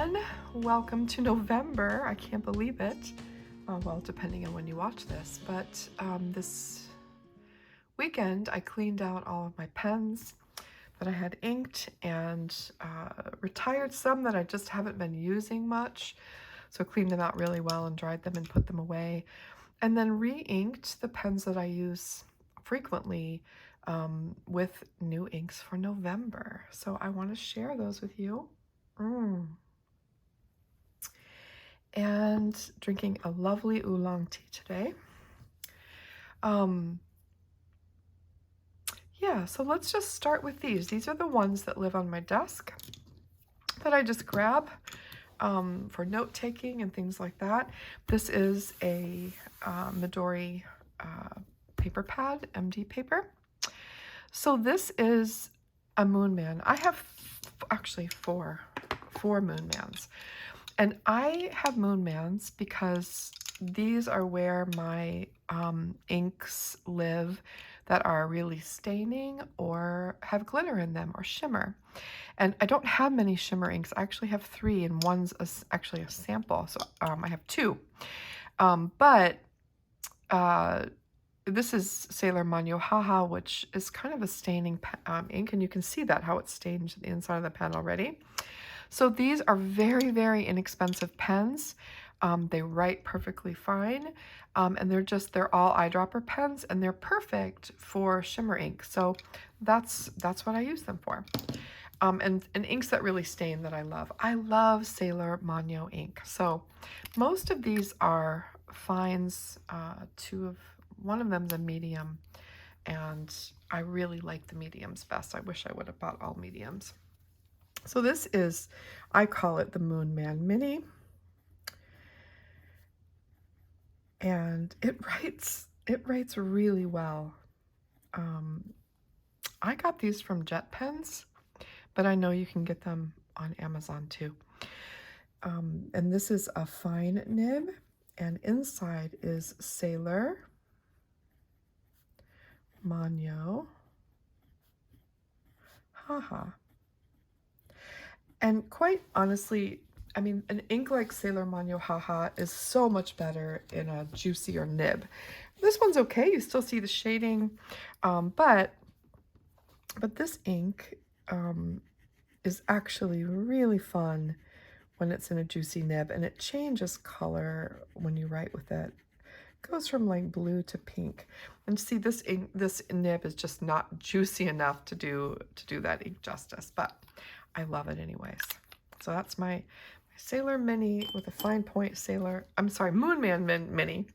everyone. Welcome to November. I can't believe it. Well, depending on when you watch this, but this weekend I cleaned out all of my pens that I had inked and retired some that I just haven't been using much. So cleaned them out really well and dried them and put them away. And then re-inked the pens that I use frequently with new inks for November. So I want to share those with you. And drinking a lovely oolong tea today. Yeah, so let's just start with these. These are the ones that live on my desk that I just grab for note-taking and things like that. This is a Midori paper pad, MD paper. So this is a Moon Man. I have actually four Moon Mans. And I have Moon Mans because these are where my inks live that are really staining or have glitter in them or shimmer. And I don't have many shimmer inks. I actually have 3 and one's actually a sample. So I have 2. This is Sailor Manyo Haha, which is kind of a staining ink, and you can see that, how it stains the inside of the pen already. So these are very, very inexpensive pens. They write perfectly fine, and they're all eyedropper pens, and they're perfect for shimmer ink. So that's what I use them for. And inks that really stain that I love. I love Sailor Manyo ink. So most of these are fines. One of them's a medium, and I really like the mediums best. I wish I would have bought all mediums. So this is, I call it the Moon Man Mini. And it writes really well. I got these from Jet Pens, but I know you can get them on Amazon too. And this is a fine nib, and inside is Sailor Manyo Haha. And quite honestly, I mean, an ink like Sailor Manyo Haha is so much better in a juicier nib. This one's okay, you still see the shading, but this ink is actually really fun when it's in a juicy nib, and it changes color when you write with it. It goes from like blue to pink. And see, this nib is just not juicy enough to do that ink justice, but I love it anyways. So that's my Sailor Mini with a fine point Moon Man Mini.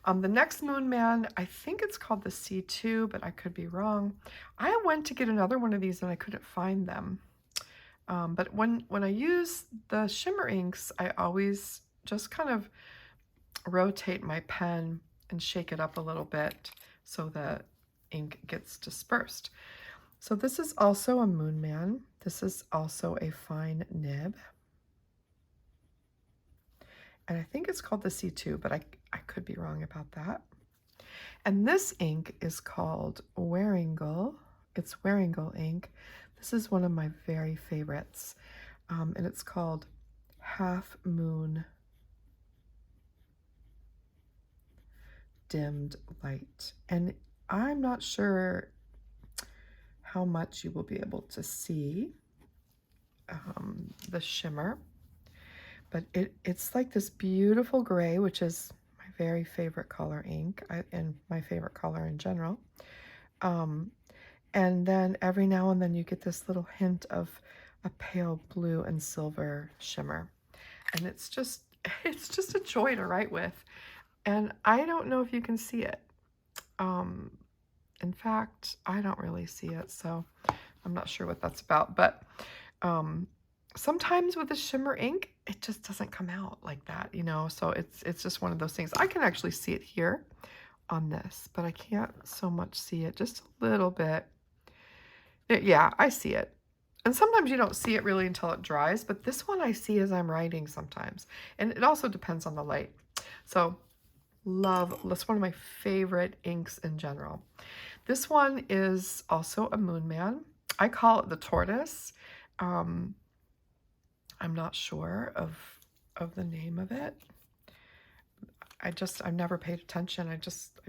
The next Moon Man, I think it's called the C2, but I could be wrong. I went to get another one of these and I couldn't find them. But when I use the shimmer inks, I always just kind of rotate my pen and shake it up a little bit so the ink gets dispersed. So this is also a Moon Man. This is also a fine nib. And I think it's called the C2, but I could be wrong about that. And this ink is called Waringle. It's Waringle ink. This is one of my very favorites. And it's called Half Moon Dimmed Light. And I'm not sure how much you will be able to see the shimmer, but it's like this beautiful gray, which is my very favorite color ink and my favorite color in general. And then every now and then you get this little hint of a pale blue and silver shimmer, and it's just a joy to write with. And I don't know if you can see it. In fact, I don't really see it, so I'm not sure what that's about. But sometimes with the shimmer ink, it just doesn't come out like that, you know? So it's just one of those things. I can actually see it here on this, but I can't so much see it, just a little bit. Yeah, I see it. And sometimes you don't see it really until it dries, but this one I see as I'm writing sometimes. And it also depends on the light. So that's one of my favorite inks in general. This one is also a Moon Man. I call it the tortoise. I'm not sure of the name of it. I've never paid attention. I just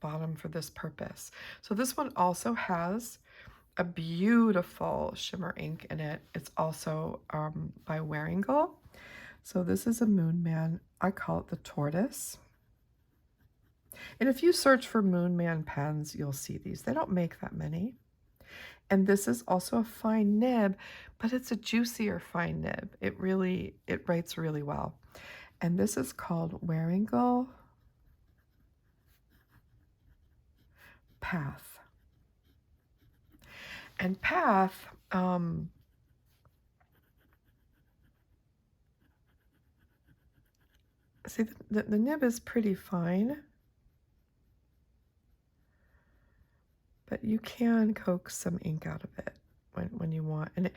bought them for this purpose. So this one also has a beautiful shimmer ink in it. It's also by Waringle. So this is a Moon Man. I call it the Tortoise. And if you search for Moon Man pens, you'll see these. They don't make that many. And this is also a fine nib, but it's a juicier fine nib. It writes really well. And this is called Waringle Path. And Path, see, the nib is pretty fine, but you can coax some ink out of it when you want. And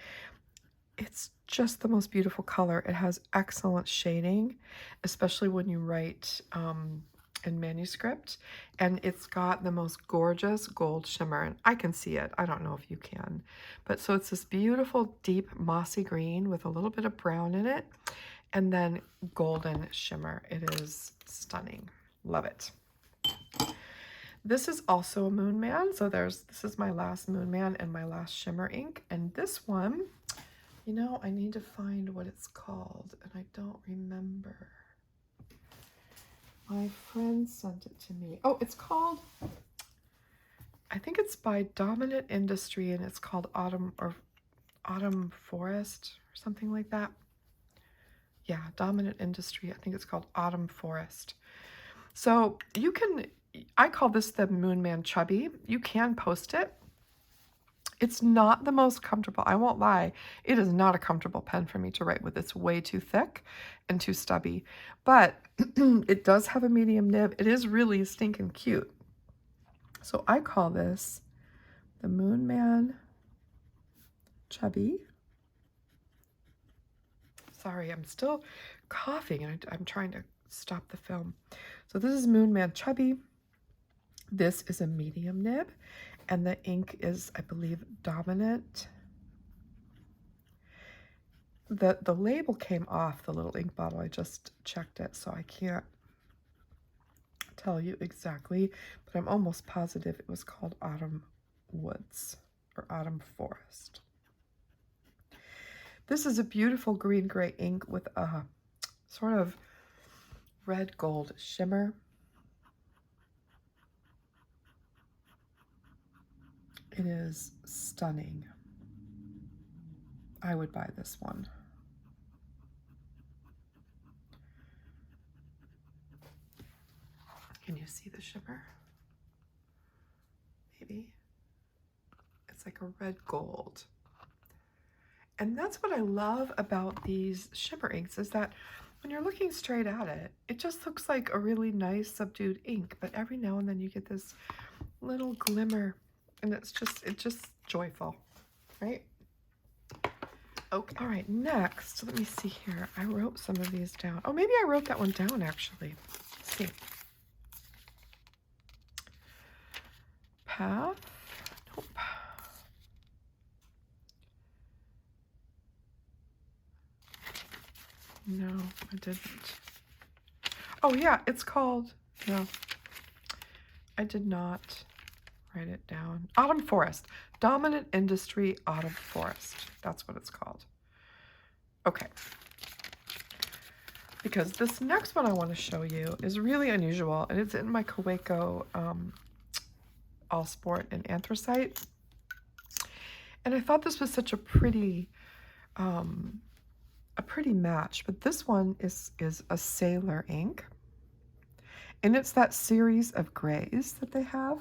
it's just the most beautiful color. It has excellent shading, especially when you write in manuscript. And it's got the most gorgeous gold shimmer. And I can see it. I don't know if you can. But so it's this beautiful, deep, mossy green with a little bit of brown in it. And then golden shimmer. It is stunning. Love it. This is also a Moon Man. So this is my last Moon Man and my last shimmer ink. And this one, you know, I need to find what it's called, and I don't remember. My friend sent it to me. Oh, it's called, I think it's by Dominant Industry, and it's called Autumn Forest or something like that. Yeah, Dominant Industry. I think it's called Autumn Forest. So you can, I call this the Moon Man Chubby. You can post it. It's not the most comfortable. I won't lie. It is not a comfortable pen for me to write with. It's way too thick and too stubby. But it does have a medium nib. It is really stinking cute. So I call this the Moon Man Chubby. Sorry, I'm still coughing and I'm trying to stop the film. So this is Moon Man Chubby. This is a medium nib. And the ink is, I believe, Dominant. The label came off the little ink bottle. I just checked it, so I can't tell you exactly, but I'm almost positive it was called Autumn Woods or Autumn Forest. This is a beautiful green-gray ink with a sort of red gold shimmer. It is stunning. I would buy this one. Can you see the shimmer? Maybe. It's like a red gold. And that's what I love about these shimmer inks, is that when you're looking straight at it, it just looks like a really nice subdued ink, but every now and then you get this little glimmer, and it's just joyful, right? Okay. All right, next, let me see here. I wrote some of these down. Oh, maybe I wrote that one down, actually. Let's see. Path? Nope. No, I didn't. Oh, yeah, it's called, no, I did not write it down. Autumn Forest. Dominant Industry Autumn Forest. That's what it's called. Okay. Because this next one I want to show you is really unusual, and it's in my Kaweco All Sport and Anthracite. And I thought this was such a pretty match, but this one is a Sailor ink, and it's that series of grays that they have.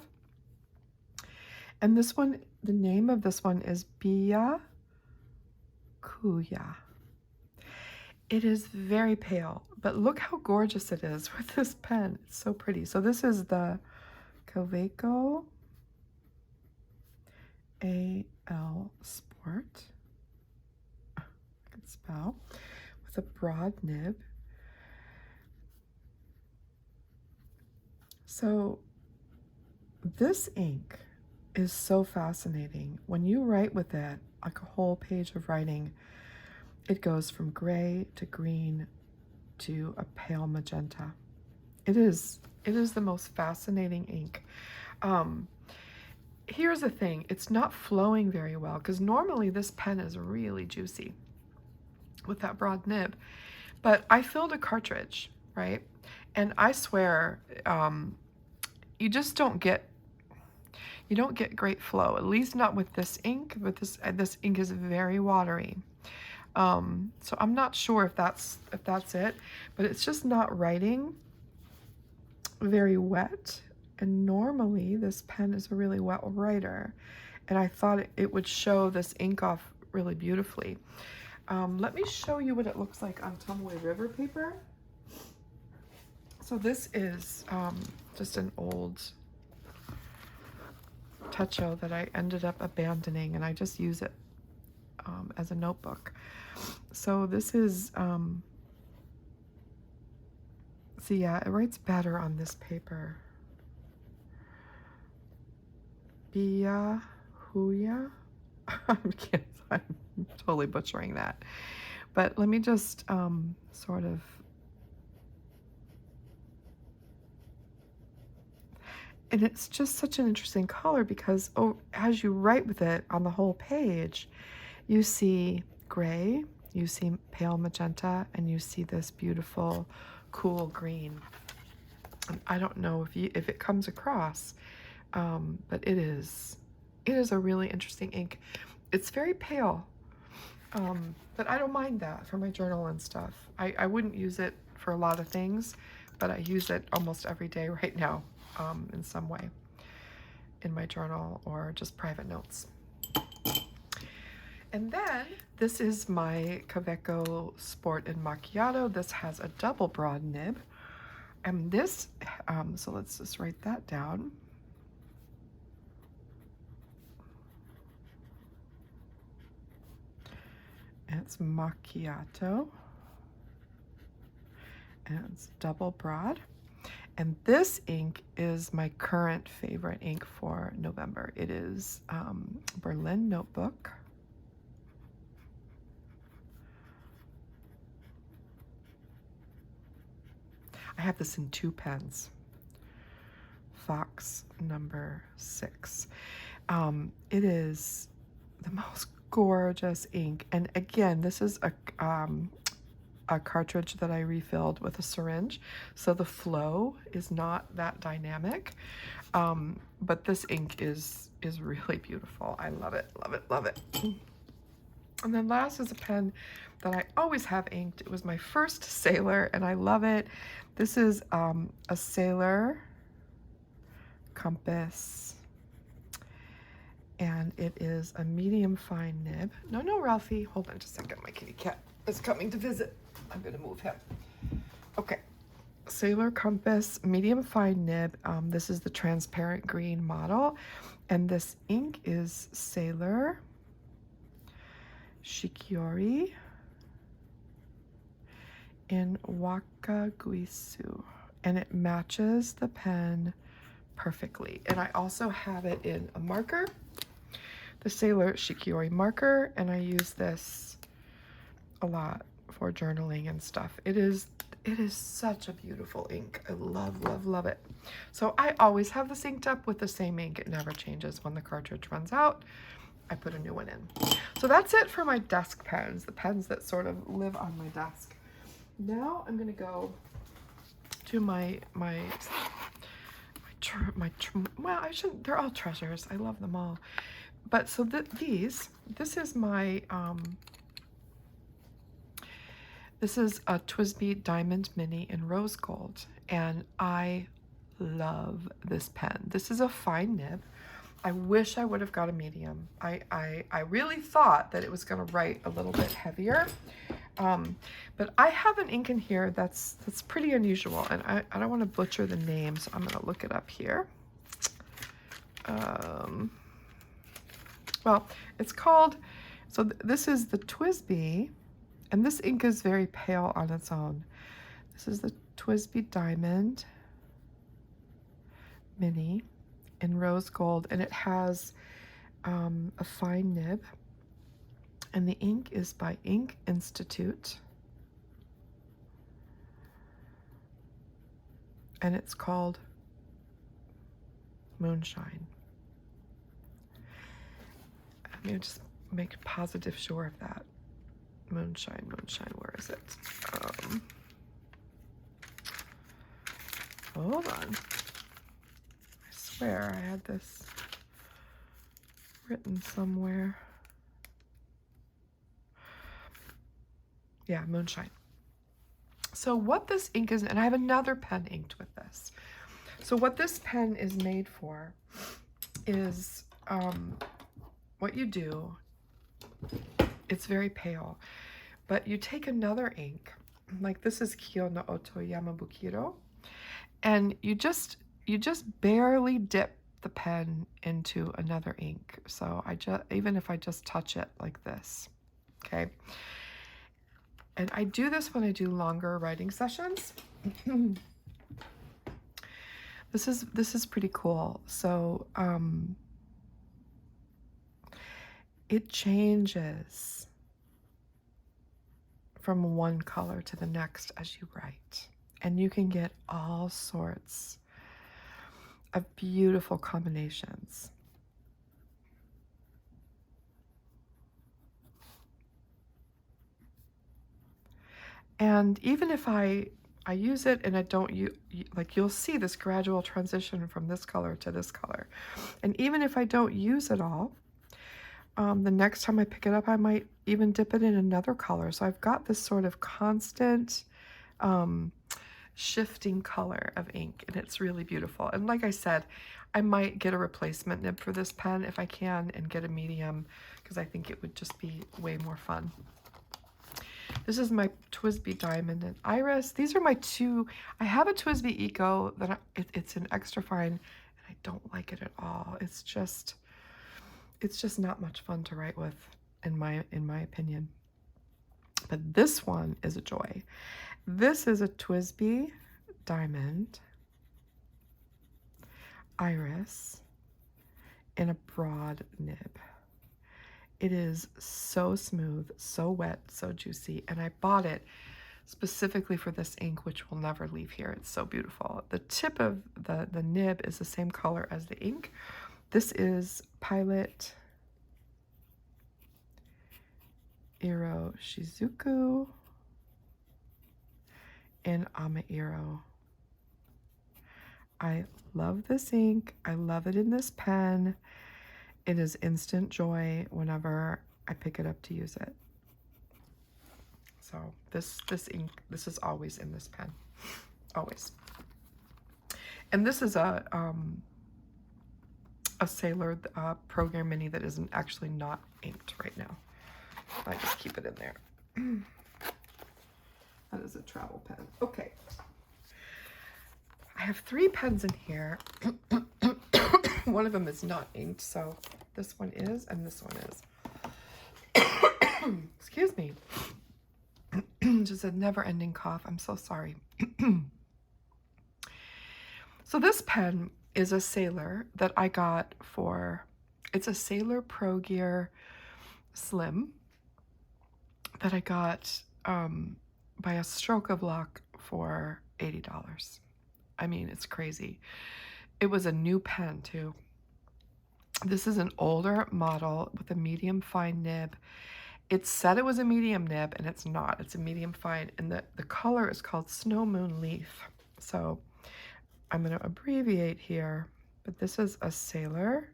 And this one, the name of this one is Bia Kuya. It is very pale, but look how gorgeous it is with this pen. It's so pretty. So this is the Kaweco AL Sport. I can spell, with a broad nib. So this ink is so fascinating. When you write with it, like a whole page of writing, it goes from gray to green to a pale magenta. It is the most fascinating ink. Um, Here's the thing, it's not flowing very well because normally this pen is really juicy with that broad nib, but I filled a cartridge, right? And I swear, you just don't get great flow, at least not with this ink. But this ink is very watery. So I'm not sure if that's it, but it's just not writing very wet. And normally this pen is a really wet writer, and I thought it would show this ink off really beautifully. Let me show you what it looks like on Tumbleweed River paper. So this is just an old Techo that I ended up abandoning, and I just use it as a notebook. So this is, see, yeah, it writes better on this paper. Bia Huya. I'm totally butchering that. But let me just sort of, and it's just such an interesting color because as you write with it on the whole page, you see gray, you see pale magenta, and you see this beautiful cool green. And I don't know if it comes across, but it is a really interesting ink. It's very pale, but I don't mind that for my journal and stuff. I wouldn't use it for a lot of things, but I use it almost every day right now, in some way, in my journal or just private notes. And then this is my Kaweco Sport and Macchiato. This has a double broad nib, and this, so let's just write that down. It's macchiato, and it's double broad. And this ink is my current favorite ink for November. It is Berlin Notebook. I have this in 2 pens. Fox number 6. It is the most gorgeous ink, and again, this is a cartridge that I refilled with a syringe, so the flow is not that dynamic, but this ink is really beautiful. I love it, love it, love it. And then last is a pen that I always have inked. It was my first Sailor, and I love it. This is a Sailor Compass, and it is a medium fine nib. No, Ralphie, hold on just a second. My kitty cat is coming to visit. I'm gonna move him. Okay, Sailor Compass, medium fine nib. This is the transparent green model, and this ink is Sailor Shikiori in Wakaguisu, and it matches the pen perfectly. And I also have it in a marker, the Sailor Shikiori marker, and I use this a lot for journaling and stuff. It is such a beautiful ink. I love, love, love it. So I always have this inked up with the same ink. It never changes. When the cartridge runs out, I put a new one in. So that's it for my desk pens, the pens that sort of live on my desk. Now I'm gonna go to my well, I shouldn't, they're all treasures. I love them all. But so this is my, this is a TWSBI Diamond Mini in rose gold, and I love this pen. This is a fine nib. I wish I would have got a medium. I really thought that it was gonna write a little bit heavier. But I have an ink in here that's pretty unusual, and I don't want to butcher the name, so I'm going to look it up here. Well, it's called, so this is the TWSBI, and this ink is very pale on its own. This is the TWSBI Diamond Mini in rose gold, and it has a fine nib, And the ink is by Ink Institute. And it's called Moonshine. Let me just make positive sure of that. Moonshine, Moonshine, where is it? Hold on. I swear I had this written somewhere. Yeah, Moonshine. So what this ink is, and I have another pen inked with this. So what this pen is made for is what you do, it's very pale, but you take another ink, like this is Kyo no Oto Yamabukiro, and you just barely dip the pen into another ink. So even if I just touch it like this, okay? And I do this when I do longer writing sessions. This is pretty cool. So it changes from one color to the next as you write. And you can get all sorts of beautiful combinations. And even if I use it and I don't use, like you'll see this gradual transition from this color to this color. And even if I don't use it all, the next time I pick it up, I might even dip it in another color. So I've got this sort of constant shifting color of ink, and it's really beautiful. And like I said, I might get a replacement nib for this pen if I can and get a medium, because I think it would just be way more fun. This is my TWSBI Diamond and Iris. These are my two. I have a TWSBI Eco that it's an extra fine, and I don't like it at all. It's just not much fun to write with, in my opinion. But this one is a joy. This is a TWSBI Diamond Iris in a broad nib. It is so smooth, so wet, so juicy, and I bought it specifically for this ink, which will never leave here. It's so beautiful. The tip of the nib is the same color as the ink. This is Pilot Iro Shizuku in Amairo. I love this ink. I love it in this pen. It is instant joy whenever I pick it up to use it. So this ink, this is always in this pen, always. And this is a Sailor program mini that isn't actually not inked right now. I just keep it in there. That is a travel pen. Okay. I have 3 pens in here. One of them is not inked, so this one is, and this one is. Excuse me. Just a never-ending cough. I'm so sorry. So this pen is a Sailor that I got for, it's a Sailor Pro Gear Slim that I got by a stroke of luck for $80. I mean, it's crazy. It was a new pen too. This is an older model with a medium fine nib. It said it was a medium nib, and it's not. It's a medium fine, and the color is called Snow Moon Leaf. So I'm going to abbreviate here, but this is a Sailor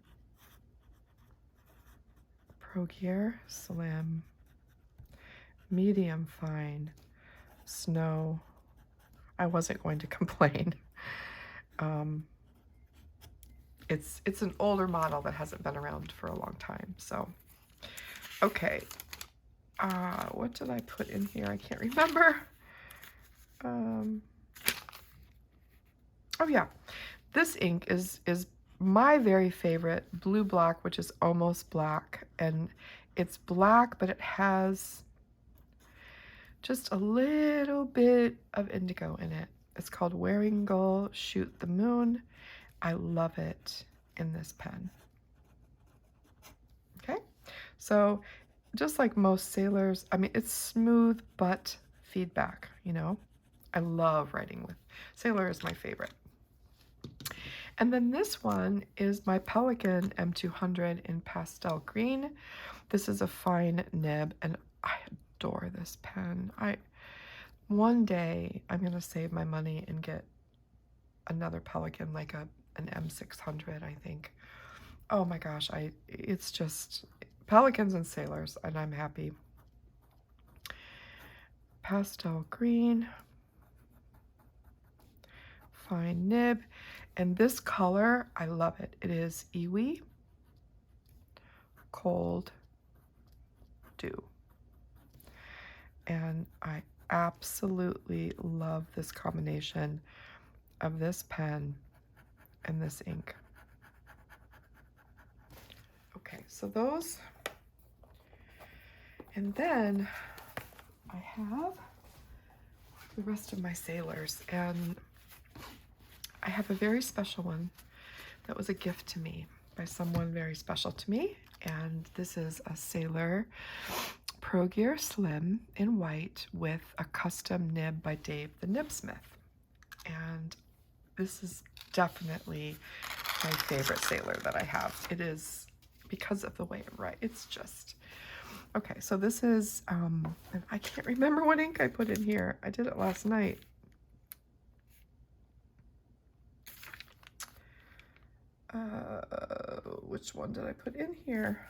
Pro Gear Slim medium fine snow. I wasn't going to complain. It's an older model that hasn't been around for a long time. So, okay. What did I put in here? I can't remember. Oh yeah, this ink is my very favorite, Blue Black, which is almost black, and it's black, but it has just a little bit of indigo in it. It's called Wearing Gull Shoot the Moon. I love it in this pen. Okay, so just like most sailors, I mean, it's smooth but feedback, you know? I love writing with Sailor is my favorite. And then this one is my Pelikan M200 in pastel green. This is a fine nib, and I adore this pen. One day I'm gonna save my money and get another Pelikan, like an M600, I think. Oh my gosh, it's just Pelicans and Sailors, and I'm happy. Pastel green, fine nib, and this color, I love it. It is Iwi Cold Dew, and I absolutely love this combination of this pen and this ink. Okay, so those, and then I have the rest of my Sailors, and I have a very special one that was a gift to me by someone very special to me, and this is a Sailor Pro Gear Slim in white with a custom nib by Dave the Nibsmith, and this is definitely my favorite Sailor that I have. It is because of the way it writes. It's just okay. So this is and I can't remember what ink I put in here. I did it last night. Which one did I put in here?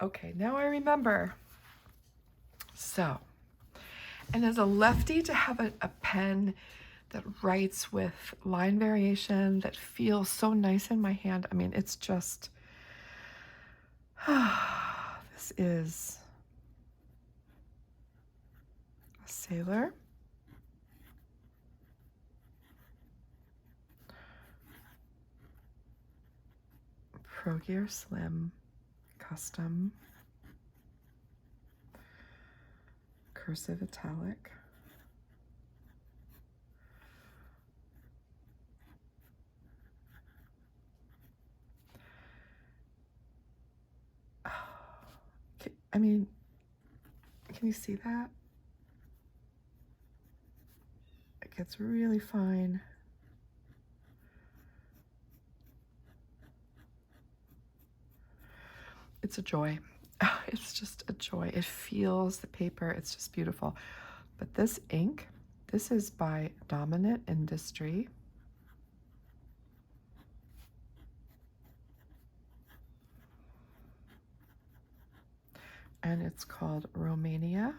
Okay, now I remember. So, and as a lefty, to have a pen that writes with line variation that feels so nice in my hand, I mean, it's just, this is a Sailor. Pro Gear Slim Custom Cursive Italic. I mean, can you see that? It gets really fine. It's a joy. It's just a joy. It feels the paper. It's just beautiful. But this ink, this is by Dominant Industry. And it's called Romania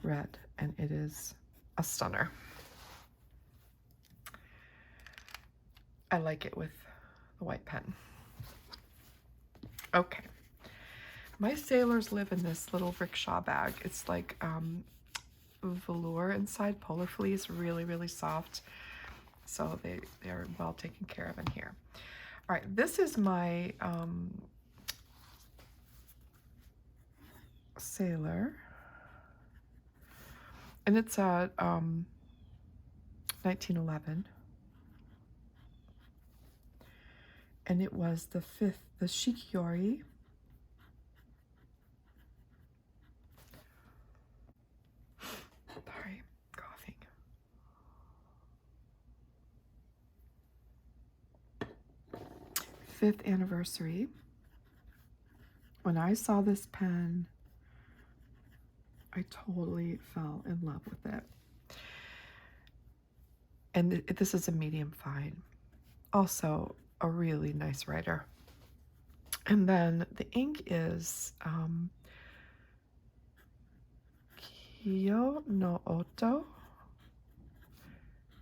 Red, and it is a stunner. I like it with the white pen. Okay. My Sailors live in this little rickshaw bag. It's like velour inside, polar fleece, really, really soft. So they are well taken care of in here. All right, this is my Sailor. And it's a 1911. And it was the Shikiori. Sorry, coughing. 5th anniversary. When I saw this pen, I totally fell in love with it. And this is a medium fine. Also a really nice writer. And then the ink is Kiyo no Oto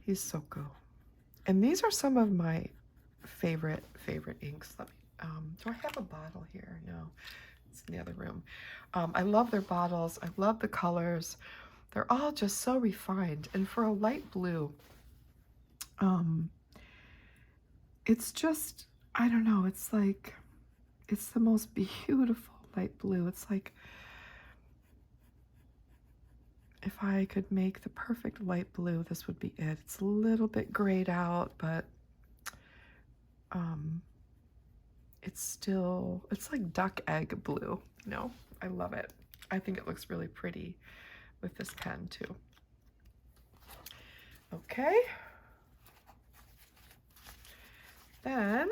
Hisoku. And these are some of my favorite inks. Let me, do I have a bottle here? No, it's in the other room. I love their bottles. I love the colors. They're all just so refined. And for a light blue, it's just, I don't know, it's like, it's the most beautiful light blue. It's like, if I could make the perfect light blue, this would be it. It's a little bit grayed out, but it's like duck egg blue, you know. I love it. I think it looks really pretty with this pen too. Okay. Then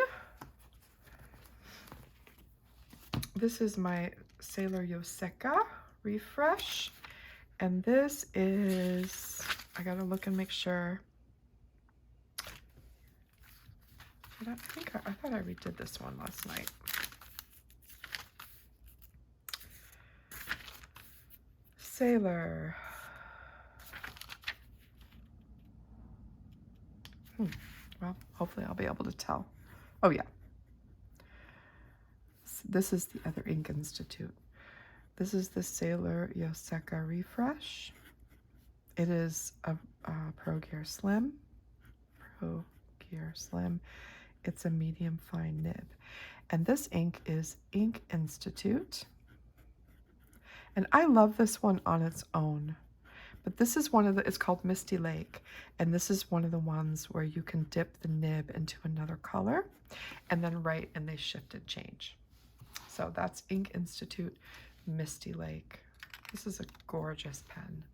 this is my Sailor Yoseka Refresh. And this is, I gotta look and make sure. I thought I redid this one last night. Sailor. Well, hopefully I'll be able to tell. Oh yeah. This is the other Ink Institute. This is the Sailor Yoseka Refresh. It is a Pro Gear Slim. Pro Gear Slim. It's a medium fine nib. And this ink is Ink Institute. And I love this one on its own. But this is one of the, it's called Misty Lake. And this is one of the ones where you can dip the nib into another color and then write and they shift and change. So that's Ink Institute Misty Lake. This is a gorgeous pen.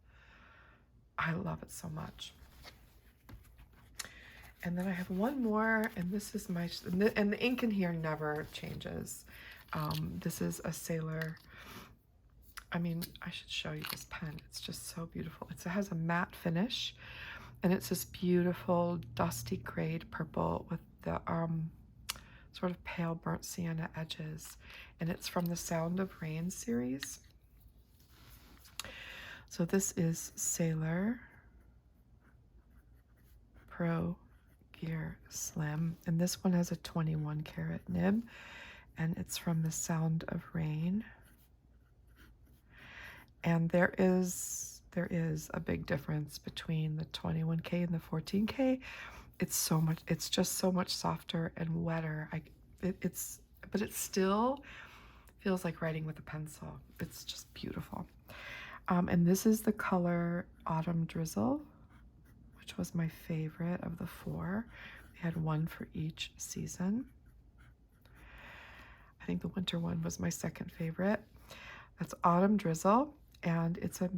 I love it so much. And then I have one more, and this is my, and the ink in here never changes. This is a Sailor, I mean, I should show you this pen. It's just so beautiful. It has a matte finish, and it's this beautiful dusty grayed purple with the sort of pale burnt sienna edges, and it's from the Sound of Rain series. So this is Sailor Pro Gear Slim, and this one has a 21 karat nib, and it's from the Sound of Rain. And there is a big difference between the 21K and the 14K. It's just so much softer and wetter. But it still feels like writing with a pencil. It's just beautiful. And this is the color Autumn Drizzle, which was my favorite of the 4. We had one for each season. I think the winter one was my second favorite. That's Autumn Drizzle, and it's a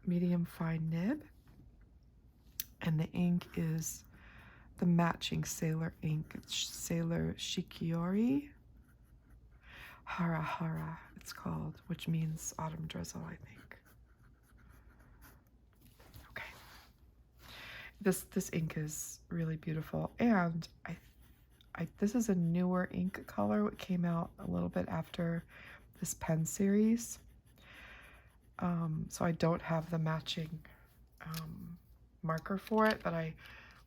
medium fine nib. And the ink is the matching Sailor ink. It's Sailor Shikiori Hara Hara, it's called, which means autumn drizzle, I think. Okay. This ink is really beautiful, and this is a newer ink color. It came out a little bit after this pen series. So I don't have the matching marker for it, but I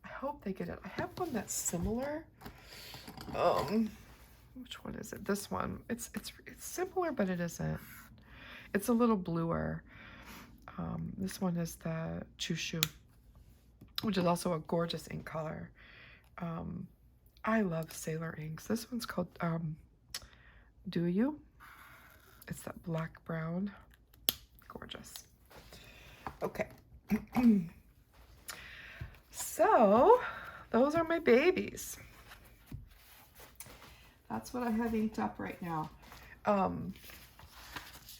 hope they get it. I have one that's similar. Which one is it? This one. It's similar, but it isn't. It's a little bluer. This one is the Chushu, which is also a gorgeous ink color. I love Sailor inks. This one's called Do You? It's that black brown. Gorgeous. Okay. So those are my babies. That's what I have inked up right now.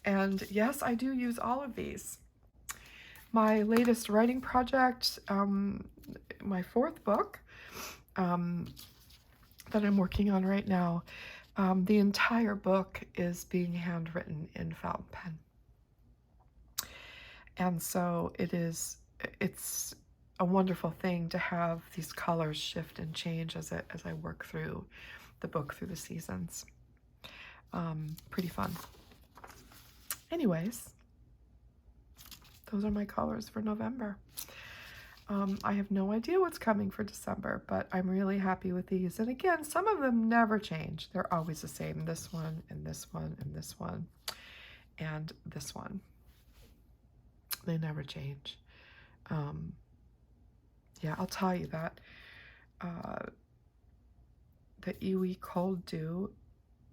And yes, I do use all of these. My latest writing project, my 4th book that I'm working on right now, the entire book is being handwritten in fountain pen. And so it's a wonderful thing to have these colors shift and change as I work through the book through the seasons. Pretty fun. Anyways, those are my colors for November. I have no idea what's coming for December, but I'm really happy with these. And again, some of them never change. They're always the same. This one, and this one, and this one, and this one. They never change. Yeah, I'll tell you that. The Iwi Cold Dew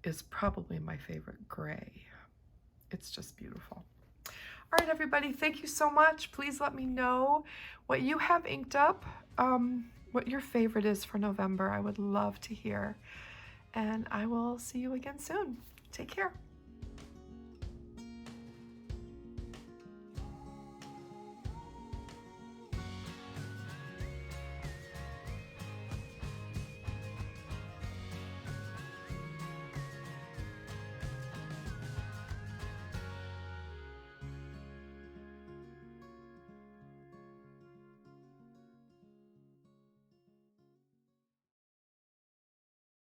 is probably my favorite gray. It's just beautiful. All right, everybody, thank you so much. Please let me know what you have inked up what your favorite is for November. I would love to hear. And I will see you again soon. Take care.